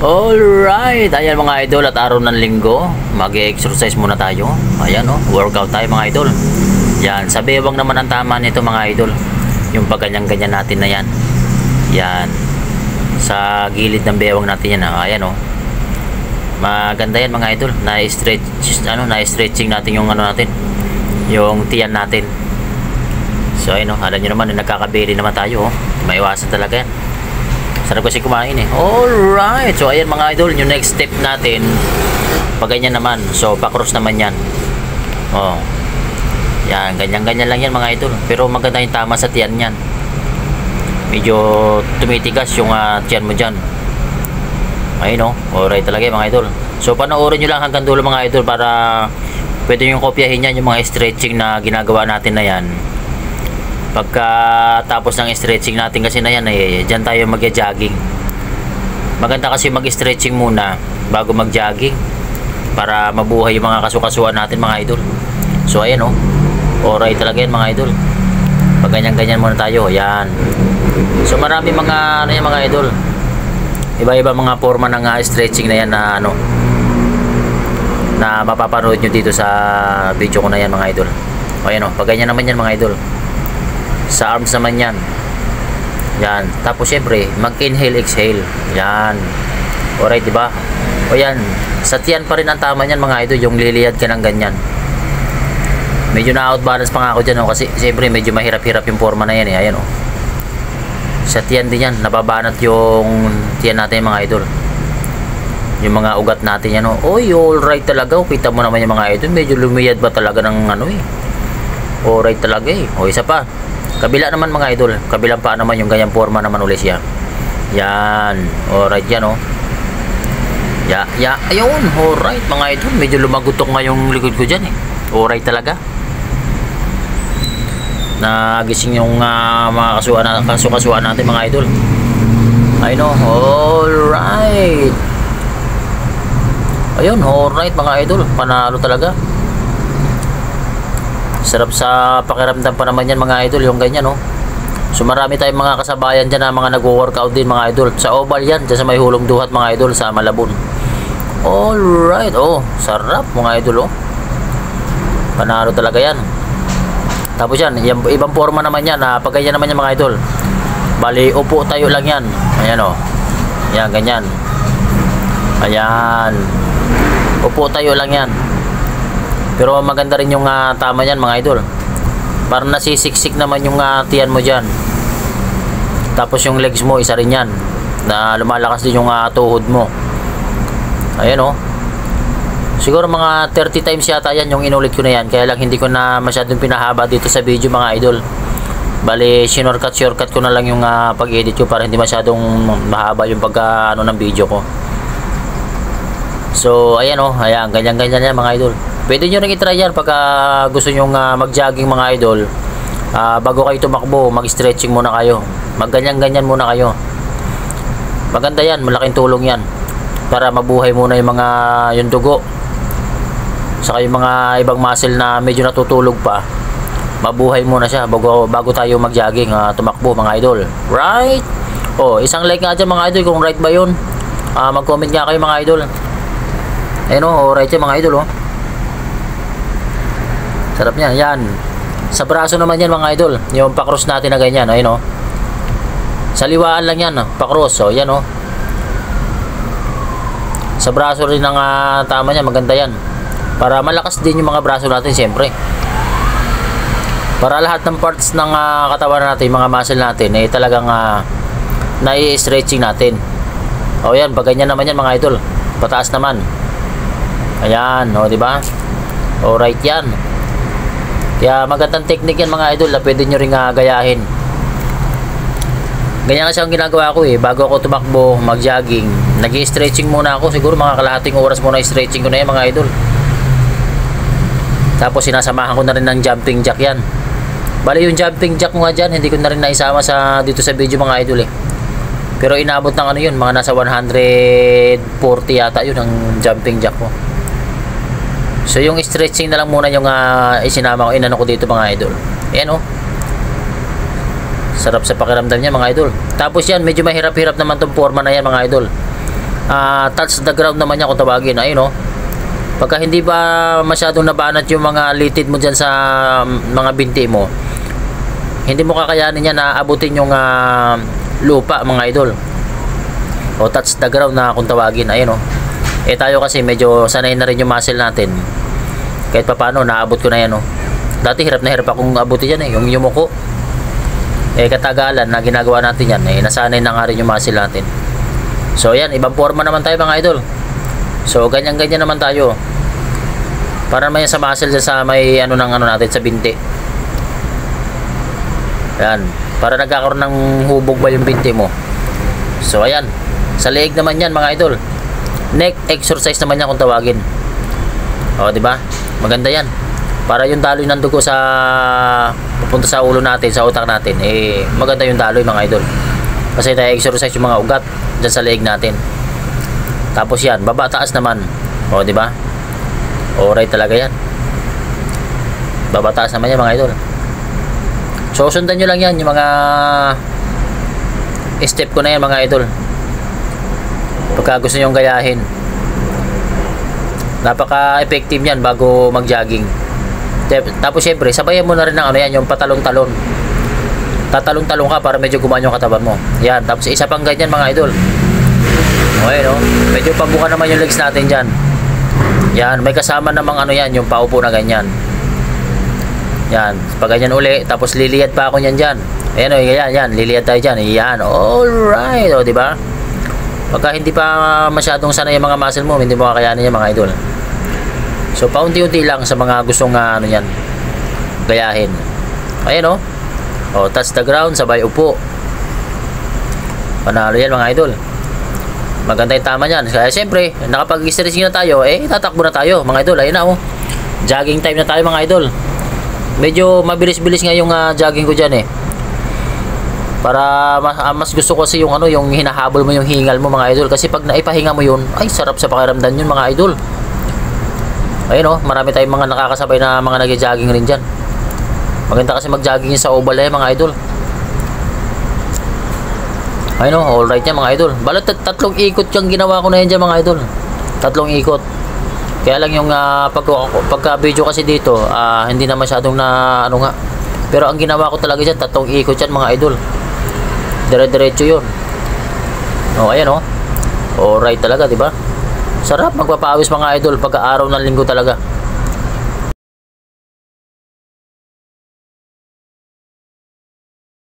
Alright, ayan mga idol, at araw ng linggo, mag-exercise muna tayo. Ayan workout tayo mga idol. Yan, sa bewang naman ang tama nito mga idol. Yung pagganyan-ganyan natin na yan. Yan, sa gilid ng bewang natin yan. Ayan maganda yan mga idol. Na-stretching natin yung natin, yung tiyan natin. So ayun alam nyo naman, nagkakabili naman tayo. Maiwasan talaga yan. Sarap kasi kumain Alright, so ayan mga idol, yung next step natin, pag ganyan naman, so pa-cross naman yan. Yan, ganyan-ganyan lang yan mga idol. Pero maganda yung tama sa tiyan yan. Medyo tumitigas yung tiyan mo dyan. Ayun alright talaga mga idol. So panoorin nyo lang hanggang dulo mga idol, para pwede yung kopyahin yan, yung mga stretching na ginagawa natin na yan. Pagkatapos ng stretching natin kasi na yan dyan tayo mag-jogging. Maganda kasi mag-stretching muna bago mag-jogging, para mabuhay yung mga kasukasuan natin mga idol. So ayan alright talaga yan mga idol. Pag ganyan-ganyan muna tayo. Yan. So marami mga yan mga idol. Iba-iba mga forma ng stretching na yan na na mapapanood nyo dito sa video ko na yan mga idol. Ayan pag ganyan naman yan mga idol. Sa arms naman yan. Yan. Tapos syempre, mag-inhale, exhale. Yan. Alright, diba? O yan. Sa tiyan pa rin ang tama niyan mga idol, yung liliyad ka ng ganyan. Medyo na-outbalance pa nga ako dyan kasi syempre medyo mahirap-hirap yung forma na yan Ayan Sa tiyan din yan. Nababanat yung tiyan natin mga idol. Yung mga ugat natin yan Oy, alright talaga. Kita mo naman yung mga idol. Medyo lumiyad ba talaga ng Alright talaga O isa pa. Kabila naman mga idol, kabilang pa naman yung ganyang forma naman ulit siya. Yan, alright yan ayun, alright mga idol. Medyo lumagutok nga yung likod ko dyan Alright talaga. Nagising yung mga kasukasuan natin mga idol. Ayun alright. Ayun, alright mga idol. Panalo talaga. Sarap sa pakiramdam pa naman yan mga idol, yung ganyan So marami tayong mga kasabayan dyan na mga nag-workout din mga idol. Sa Oval yan, dyan sa may Hulong Duhat mga idol, sa Malabon. Alright, sarap mga idol Panalo talaga yan. Tapos yan, ibang forma naman yan pag ganyan naman yan mga idol. Bali, upo tayo lang yan. Ayan Yan, ganyan. Ayan. Upo tayo lang yan. Pero maganda rin yung tama yan mga idol. Parang nasisiksik naman yung tiyan mo dyan. Tapos yung legs mo, isa rin yan, na lumalakas din yung tuhod mo. Ayan Siguro mga 30 times yata yan yung inulit ko na yan. Kaya lang hindi ko na masyadong pinahaba dito sa video mga idol. Bali, shortcut ko na lang yung pag-edit ko, para hindi masyadong mahaba yung pagka ng video ko. So ayan ayan, ganyan-ganyan yan mga idol. Pwede nyo rin itry yan pagka gusto nyo mag-jogging mga idol. Bago kayo tumakbo, mag-stretching muna kayo. Mag-ganyan-ganyan muna kayo. Maganda yan, malaking tulong yan, para mabuhay muna yung dugo. Saka yung mga ibang muscle na medyo natutulog pa, mabuhay muna siya bago tayo mag-jogging, tumakbo mga idol. Right? Isang like nga dyan mga idol kung right ba yun. Mag-comment nga kayo mga idol. Ayun right yan mga idol Sarap niya. Yan. Sa braso naman yan mga idol, yung pa-cross natin na ganyan. Ayun sa liwaan lang yan pa-cross. Yan sa braso rin ang tama niya. Maganda yan, para malakas din yung mga braso natin siyempre. Para lahat ng parts ng katawan natin, mga muscle natin talagang nai-stretching natin. Yan, pag ganyan naman yan mga idol, pataas naman. Ayan diba? Alright yan. Kaya magandang technique yan mga idol, na pwede nyo rin gayahin. Ganyan kasi ang ginagawa ko bago ako tumakbo, mag-jogging, nag-i-stretching muna ako. Siguro mga kalahating oras muna i-stretching ko na yan mga idol. Tapos sinasamahan ko na rin ng jumping jack yan. Bali yung jumping jack mo nga dyan, hindi ko na rin naisama dito sa video mga idol Pero inabot ng yun, mga nasa 140 yata yun ang jumping jack ko. So yung stretching na lang muna yung isinama ko, inano ko dito mga idol. Ayan Sarap sa pakiramdam niya mga idol. Tapos yan, medyo mahirap-hirap naman tong forma na yan mga idol. touch the ground naman yan kung tawagin. Ayun, oh. Pagka hindi ba masyadong nabanat yung mga litid mo dyan sa mga binti mo, hindi mo kakayanin yan na abutin yung lupa, mga idol. O touch the ground na kung tawagin. Ayun, oh. Tayo kasi medyo sanay na rin yung muscle natin. Kahit pa paano, naabot ko na yan, oh. Dati hirap na hirap akong abutin yan, yung yumuko. Katagalan na ginagawa natin yan, nasanay na nga rin yung muscle natin. So yan, ibang forma naman tayo, mga idol. So ganyan-ganyan naman tayo. Para naman yan sa muscle dyan sa may natin sa binti. Yan, para nagkakaroon ng hubog ba yung binti mo. So ayan, sa leeg naman yan, mga idol. Neck exercise naman yan kung tawagin. O, di ba? Maganda yan. Para yung daloy ng dugo sa pupunta sa ulo natin, sa utak natin, maganda yung daloy, mga idol. Kasi tayo exercise yung mga ugat dyan sa leeg natin. Tapos yan, baba taas naman. O, di ba? Alright talaga yan. Baba taas naman yan, mga idol. So sundan nyo lang yan, yung mga step ko na yan, mga idol. Pagka gusto nyo gayahin, napaka-effective yan bago mag-jogging. Tapos syempre, sabayan mo na rin ng yan, yung patalong-talon. Tatalong-talong ka para medyo gumaan yung katawan mo. Yan, tapos isa pang ganyan, mga idol. Okay, no? Medyo pabuka naman yung legs natin dyan. Yan, may kasama namang yan, yung paupo na ganyan. Yan, pag ganyan uli, tapos liliyad pa ako dyan. Ayan, yan, liliyad tayo dyan. Yan, alright, o, diba? Pagka hindi pa masyadong sanay yung mga muscle mo, hindi mo kakayanin yung mga idol. So paunti-unti lang sa mga gustong yan, gayahin. Ayan, o, touch the ground, sabay upo. Panalo yan, mga idol. Maganda yung tama yan. Kaya siyempre, nakapag-stretching na tayo, tatakbo na tayo, mga idol. Ayun na, jogging time na tayo, mga idol. Medyo mabilis-bilis nga yung jogging ko dyan, para mas gusto ko kasi yung yung hinahabol mo yung hingal mo, mga idol, kasi pag naipahinga mo yun, ay sarap sa pakiramdam yun, mga idol. Ayun, marami tayong mga nakakasabay na mga nag-jogging rin dyan. Maganda kasi mag-jogging sa oval mga idol. Ayun, alright yan, mga idol. Balat tatlong ikot yung ginawa ko na yan dyan, mga idol. Tatlong ikot. Kaya lang yung pagka video kasi dito, hindi na masyadong na nga. Pero ang ginawa ko talaga dyan, tatlong ikot yan, mga idol. Dire-diretso yun. Ayan, alright talaga, diba? Sarap magpapawis, mga idol, pagka araw ng linggo talaga.